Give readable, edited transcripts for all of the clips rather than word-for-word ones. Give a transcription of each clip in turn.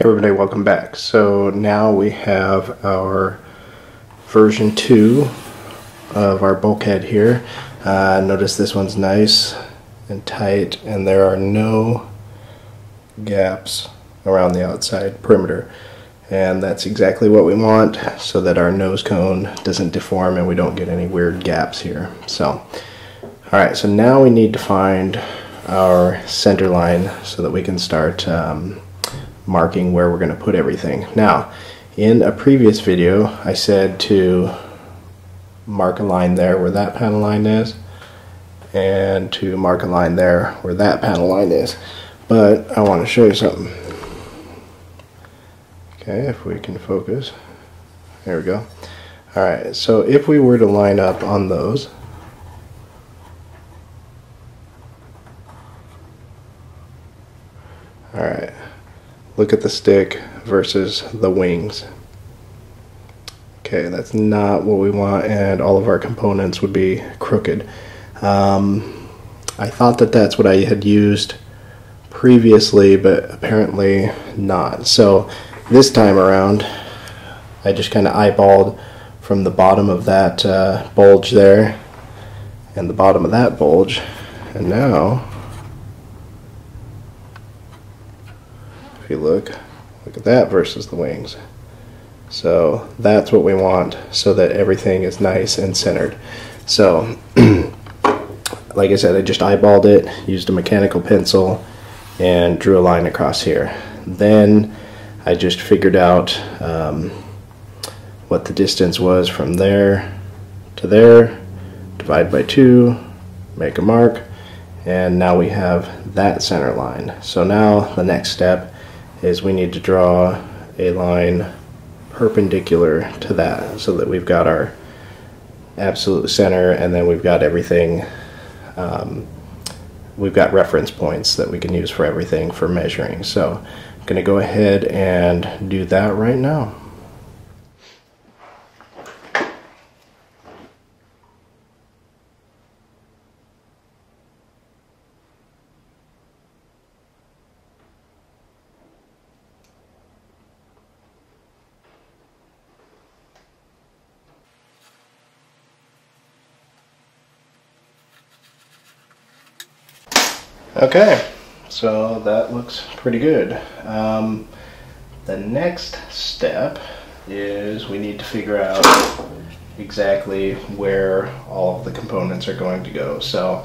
Everybody, welcome back. So now we have our version 2 of our bulkhead here. Notice this one's nice and tight, and there are no gaps around the outside perimeter. And that's exactly what we want, so that our nose cone doesn't deform and we don't get any weird gaps here. So, alright, so now we need to find our center line so that we can start marking where we're going to put everything. Now, in a previous video, I said to mark a line there where that panel line is, and to mark a line there where that panel line is. But I want to show you something. Okay, if we can focus. There we go. Alright, so if we were to line up on those, alright, look at the stick versus the wings. Okay, that's not what we want, and all of our components would be crooked. I thought that that's what I had used previously, but apparently not. So this time around, I just kind of eyeballed from the bottom of that bulge there and the bottom of that bulge, and now if you look at that versus the wings. So that's what we want, so that everything is nice and centered. So like I said, I just eyeballed it, used a mechanical pencil, and drew a line across here. Then I just figured out what the distance was from there to there, divide by 2, make a mark, and now we have that center line. So now the next step is we need to draw a line perpendicular to that, so that we've got our absolute center, and then we've got everything, we've got reference points that we can use for everything for measuring. So I'm going to go ahead and do that right now. Okay, so that looks pretty good. The next step is we need to figure out exactly where all of the components are going to go. So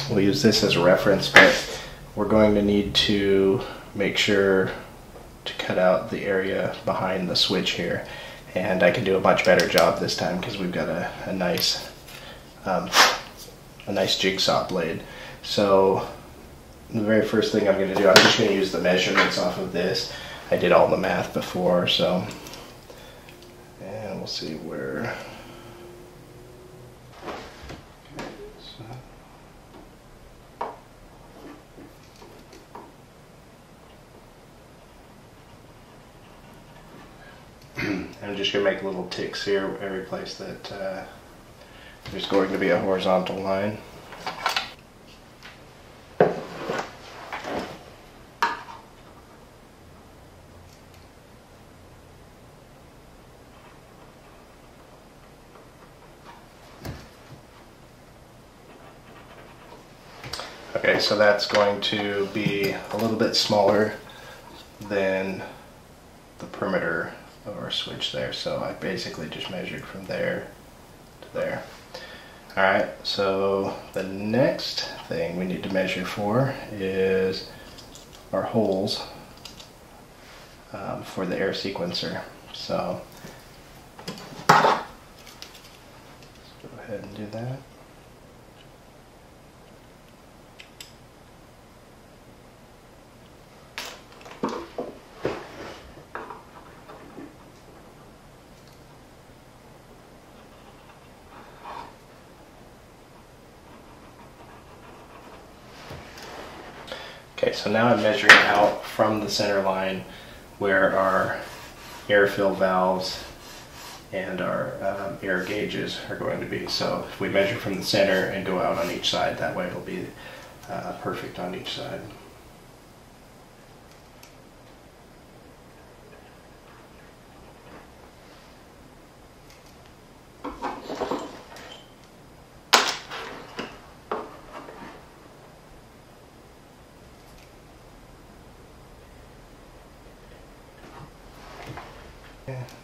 we'll use this as a reference, but we're going to need to make sure to cut out the area behind the switch here. And I can do a much better job this time because we've got a nice jigsaw blade. So the very first thing I'm going to do, I'm just going to use the measurements off of this. I did all the math before, so, and we'll see where. I'm just going to make little ticks here every place that there's going to be a horizontal line. Okay, so that's going to be a little bit smaller than the perimeter of our switch there, so I basically just measured from there to there. Alright, so the next thing we need to measure for is our holes for the air sequencer. So let's go ahead and do that. Okay, so now I'm measuring out from the center line where our airfill valves and our air gauges are going to be. So if we measure from the center and go out on each side, that way it'll be perfect on each side.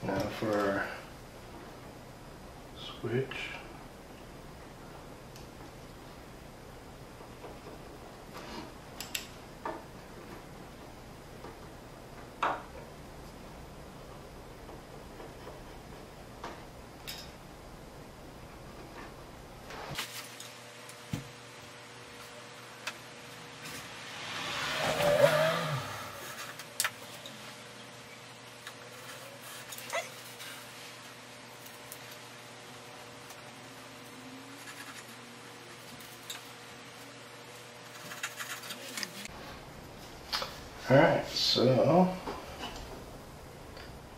Now for our switch. Alright, so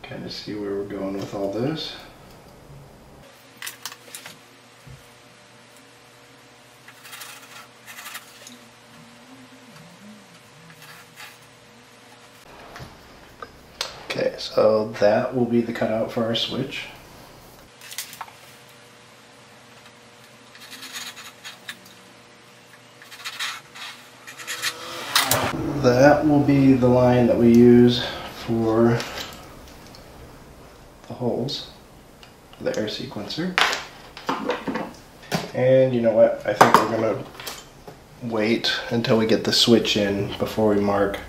kind of see where we're going with all this. Okay, so that will be the cutout for our switch. That will be the line that we use for the holes for the air sequencer. And you know what? I think we're going to wait until we get the switch in before we mark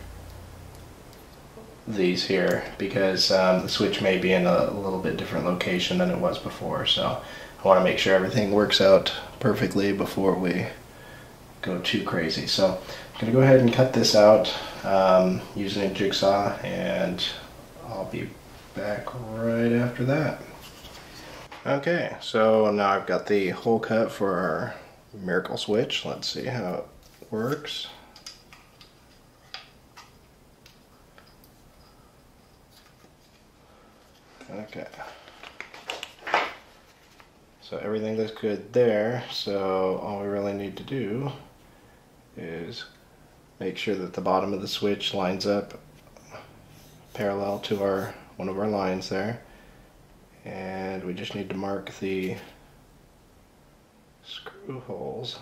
these here, because the switch may be in a little bit different location than it was before. So I want to make sure everything works out perfectly before we go too crazy. So I'm going to go ahead and cut this out using a jigsaw, and I'll be back right after that. Okay, so now I've got the hole cut for our miracle switch. Let's see how it works. Okay. So everything looks good there, so all we really need to do is make sure that the bottom of the switch lines up parallel to one of our lines there, and we just need to mark the screw holes.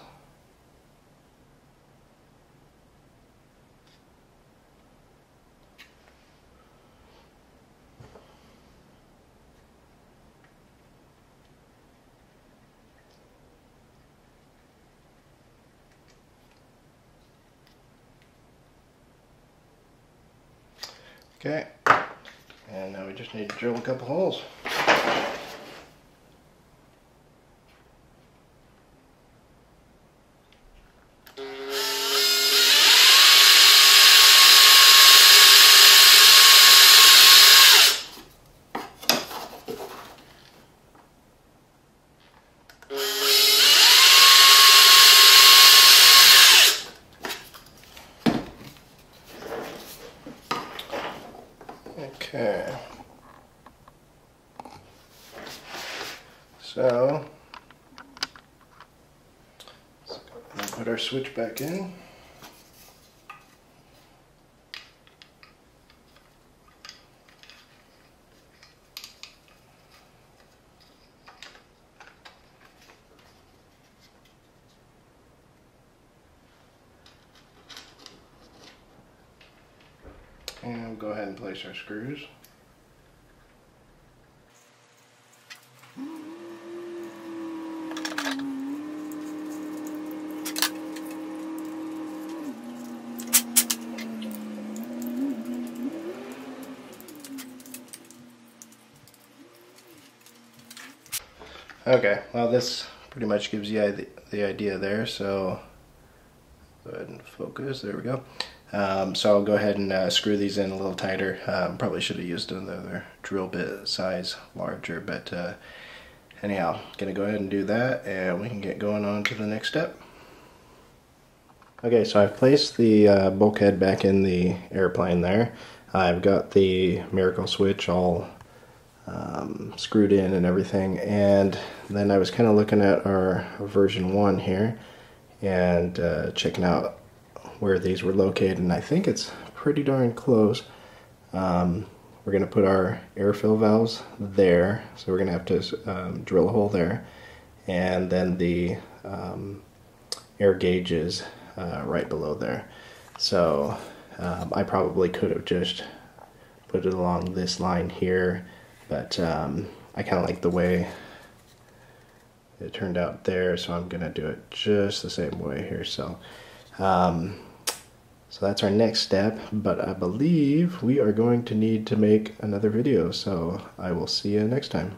Okay, and now we just need to drill a couple holes. Okay, so let's put our switch back in. And we'll go ahead and place our screws. Okay, well this pretty much gives you the idea there, so go ahead and focus, there we go. So I'll go ahead and screw these in a little tighter. Probably should have used another drill bit size larger, but anyhow, gonna go ahead and do that, and we can get going on to the next step. Okay, so I've placed the bulkhead back in the airplane there. I've got the miracle switch all screwed in and everything, and then I was kind of looking at our version 1 here and checking out where these were located, and I think it's pretty darn close. We're going to put our airfill valves there, so we're going to have to drill a hole there, and then the air gauges right below there. So I probably could have just put it along this line here but I kind of like the way it turned out there, so I'm gonna do it just the same way here. So so that's our next step, but I believe we are going to need to make another video, so I will see you next time.